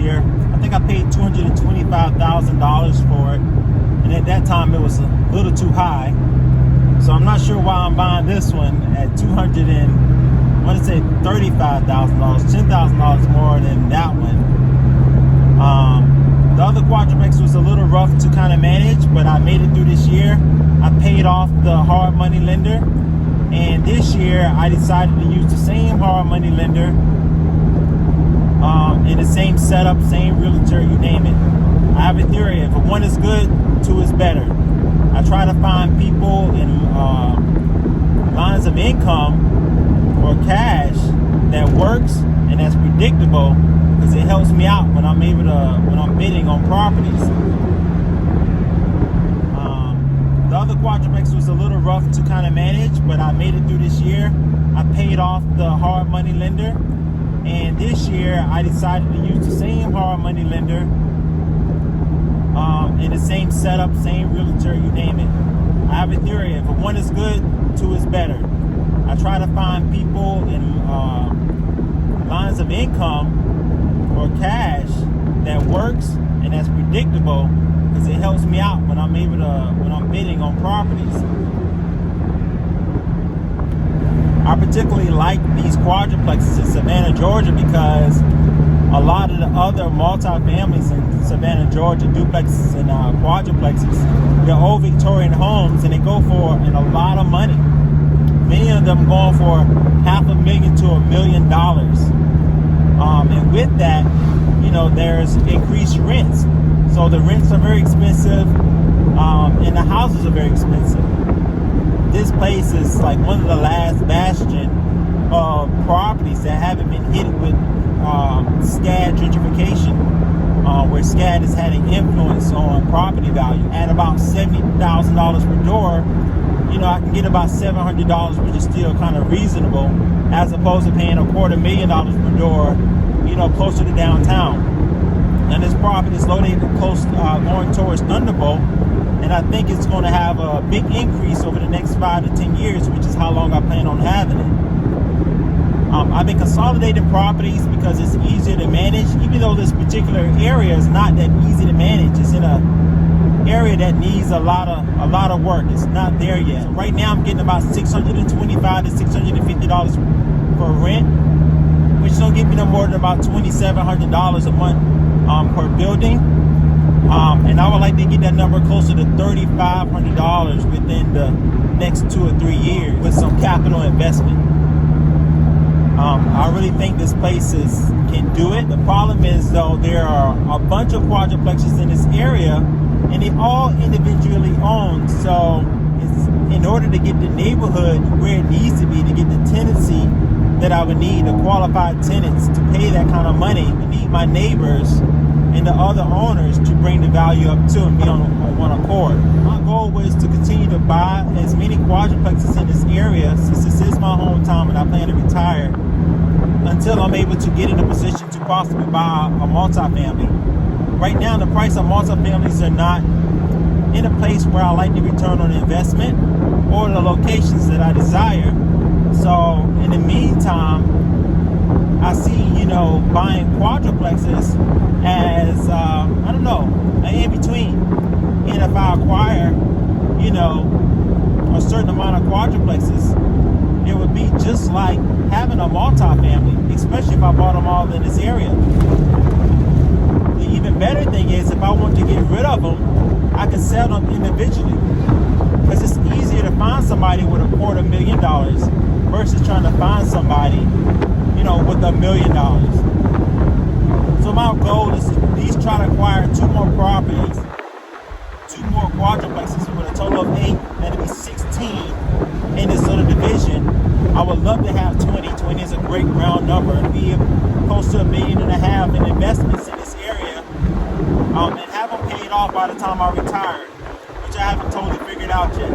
year. I think I paid $225,000 for it, and at that time it was a little too high. So I'm not sure why I'm buying this one at $35,000, $10,000 more than that one. The other quadruplex was a little rough to kind of manage, but I made it through this year. I paid off the hard money lender, and this year I decided to use the same hard money lender in the same setup, same realtor, you name it. I have a theory: if one is good, two is better. I try to find people in lines of income or cash that works and that's predictable, because it helps me out when I'm bidding on properties. The other quadruplex was a little rough to kind of manage, but I made it through this year. I paid off the hard money lender, and this year I decided to use the same hard money lender in the same setup, same realtor, you name it. I have a theory: if one is good, two is better. I try to find people in lines of income or cash that works and that's predictable, because it helps me out when I'm bidding on properties. I particularly like these quadruplexes in Savannah, Georgia, because a lot of the other multifamilies in Savannah, Georgia, duplexes and quadruplexes, they're old Victorian homes, and they go for a lot of money. Many of them going for $500,000 to $1 million. And with that, there's increased rents. So the rents are very expensive, and the houses are very expensive. This place is like one of the last bastion of properties that haven't been hit with SCAD gentrification, where SCAD has had an influence on property value. At about $70,000 per door, I can get about $700, which is still kind of reasonable, as opposed to paying $250,000 per door, closer to downtown. And this property is located close, going towards Thunderbolt, and I think it's going to have a big increase over the next 5 to 10 years, which is how long I plan on having it. I've been consolidating properties because it's easier to manage, even though this particular area is not that easy to manage. It's in a area that needs a lot of work. It's not there yet. So right now I'm getting about $625 to $650 for rent, which don't get me no more than about $2,700 a month per building. And I would like to get that number closer to $3,500 within the next 2 or 3 years with some capital investment. I really think this place can do it. The problem is, though, there are a bunch of quadruplexes in this area, and they all individually owned. So in order to get the neighborhood where it needs to be, to get the tenancy that I would need, the qualified tenants to pay that kind of money, I need my neighbors and the other owners to bring the value up too and be on one accord. My goal was to continue to buy as many quadruplexes in this area, since this is my hometown and I plan to retire, until I'm able to get in a position to possibly buy a multifamily. Right now, the price of multifamilies are not in a place where I like the return on investment or the locations that I desire. So in the meantime, I see, buying quadruplexes as, an in-between. And if I acquire, a certain amount of quadruplexes, it would be just like having a multifamily, especially if I bought them all in this area. The even better thing is, if I want to get rid of them, I can sell them individually, because it's easier to find somebody with $250,000 versus trying to find somebody, with $1 million. So my goal is to at least try to acquire 2 more properties, 2 more quadruplexes with a total of 8, that'll be 16 in this little division. I would love to have 20. 20 is a great round number, and be close to $1.5 million in investments in this area, and have them paid off by the time I retire, which I haven't totally figured out yet.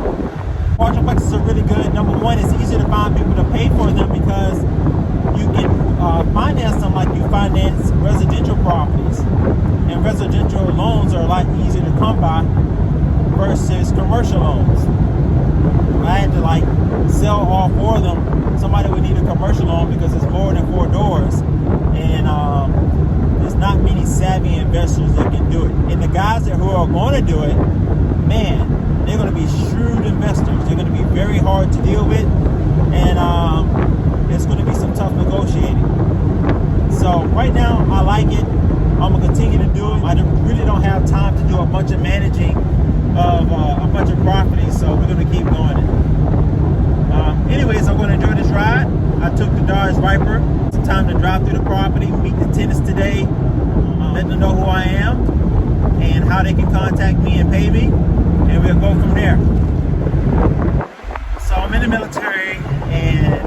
Quadruplexes are really good. Number one, it's easier to find people to pay for them, because you can finance them like you finance residential properties, and residential loans are a lot easier to come by versus commercial loans. If I had to sell all 4 of them, somebody would need a commercial loan because it's more than 4 doors, and it's not many savvy investors that can do it. And the guys who are going to do it, man, they're going to be shrewd investors. They're going to be very hard to deal with, and it's going to be some tough negotiating. So right now, I like it. I'm going to continue to do it. I really don't have time to do a bunch of managing of a bunch of properties, so we're going to keep doing it. Anyways, I'm going to enjoy this ride. I took the Dodge Viper. It's time to drive through the property, meet the tenants today, let them know who I am and how they can contact me and pay me, and we'll go from there. So I'm in the military, and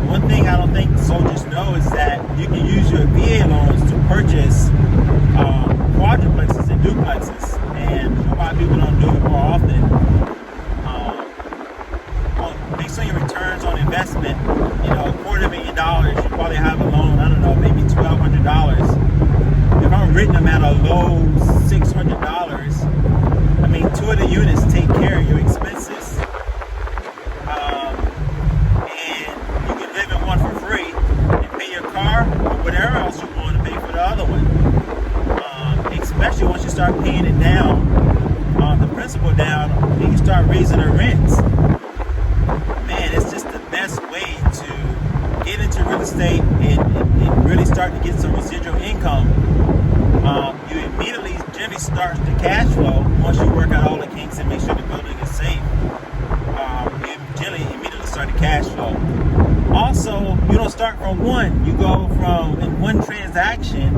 one thing I don't think soldiers know is that you can use your VA loans to purchase quadruplexes and duplexes, and a lot of people don't do it more often. Based on your returns on investment, $250,000, you probably have a loan, I don't know, maybe $1,200. If I'm renting them at a low $600, I mean, 2 of the units take care of your expenses. And you can live in one for free and pay your car or whatever else you want to pay for the other one. Especially once you start paying it down, the principal down, and you start raising the rents. Man, it's just the best way to get into real estate and really start to get some residual income. You immediately generally start the cash flow once you work out all the kinks and make sure the building is safe. You generally immediately start the cash flow. Also, you don't start from one. You go from, in one transaction,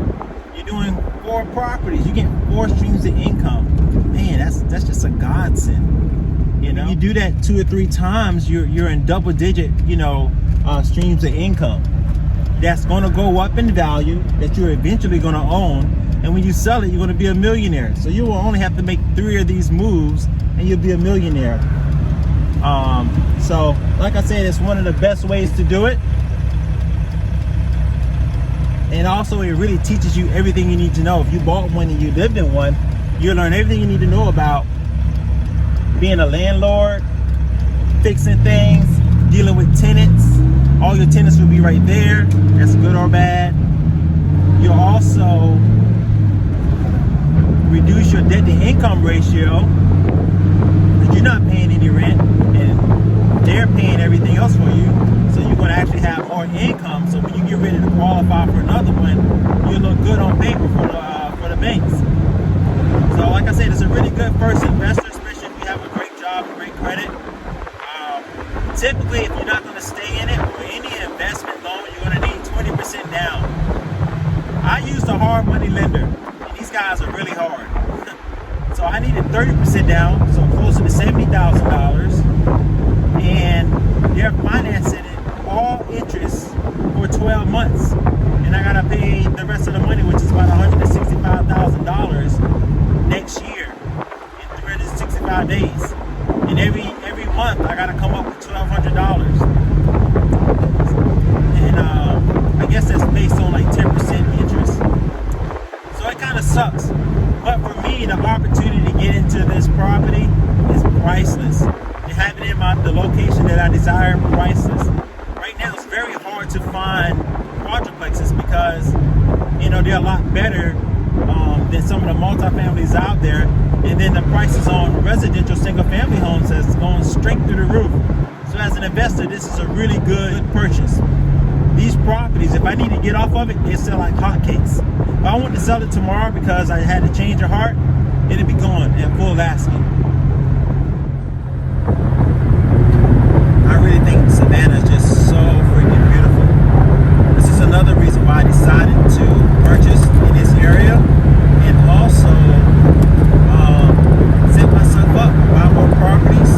you're doing 4 properties. You get 4 streams of income. Man, that's just a godsend. You do that 2 or 3 times, you're in double digit, streams of income. That's going to go up in value, that you're eventually going to own. And when you sell it, you're going to be a millionaire. So you will only have to make 3 of these moves and you'll be a millionaire. So like I said, it's one of the best ways to do it. And also it really teaches you everything you need to know. If you bought one and you lived in one, you'll learn everything you need to know about being a landlord, fixing things, dealing with tenants. All your tenants will be right there. That's good or bad. You'll also reduce your debt to income ratio because you're not paying any rent and they're paying everything else for you. So you're going to actually have more income. So when you get ready to qualify for another one, you look good on paper for the banks. So like I said, it's a really good first investor, especially if you have a great job and great credit. Typically, if you're not going to stay in it or any investment loan, you're going to need 20% down. I used a hard money lender, and these guys are really hard. So I needed 30% down, so closer to $70,000, and they're financing it all interest for 12 months, and I gotta pay the rest of the money, which is about $165,000 next year in 365 days. And every month I gotta come up with $1,200, and I guess that's based on like 10% interest. So it kind of sucks. But for me, the opportunity to get into this property is priceless. And having it in the location that I desire, priceless. Right now, it's very hard to find quadruplexes because they're a lot better than some of the multifamilies out there. And then the prices on residential single-family homes has gone straight through the roof. So as an investor, this is a really good purchase. These properties, if I need to get off of it, they sell like hotcakes. If I want to sell it tomorrow because I had to change of heart, it'll be gone at full asking. I really think Savannah is just so freaking beautiful. This is another reason why I decided to purchase in this area, and also set myself up, buy more properties.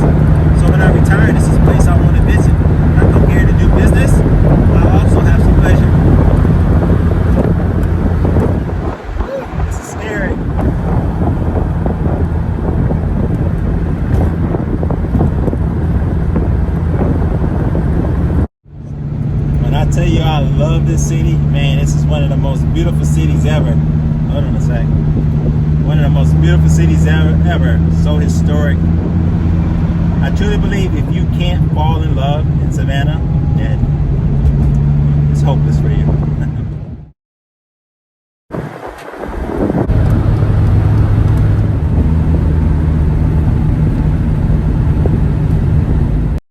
So when I retire, this is a place I want to visit. When I come here to do business, I also have some pleasure. This is scary. When I tell you I love this city, man, this is one of the most beautiful cities ever. Hold on a sec. One of the most beautiful cities ever. So historic. I truly believe if you can't fall in love in Savannah, then it's hopeless for you.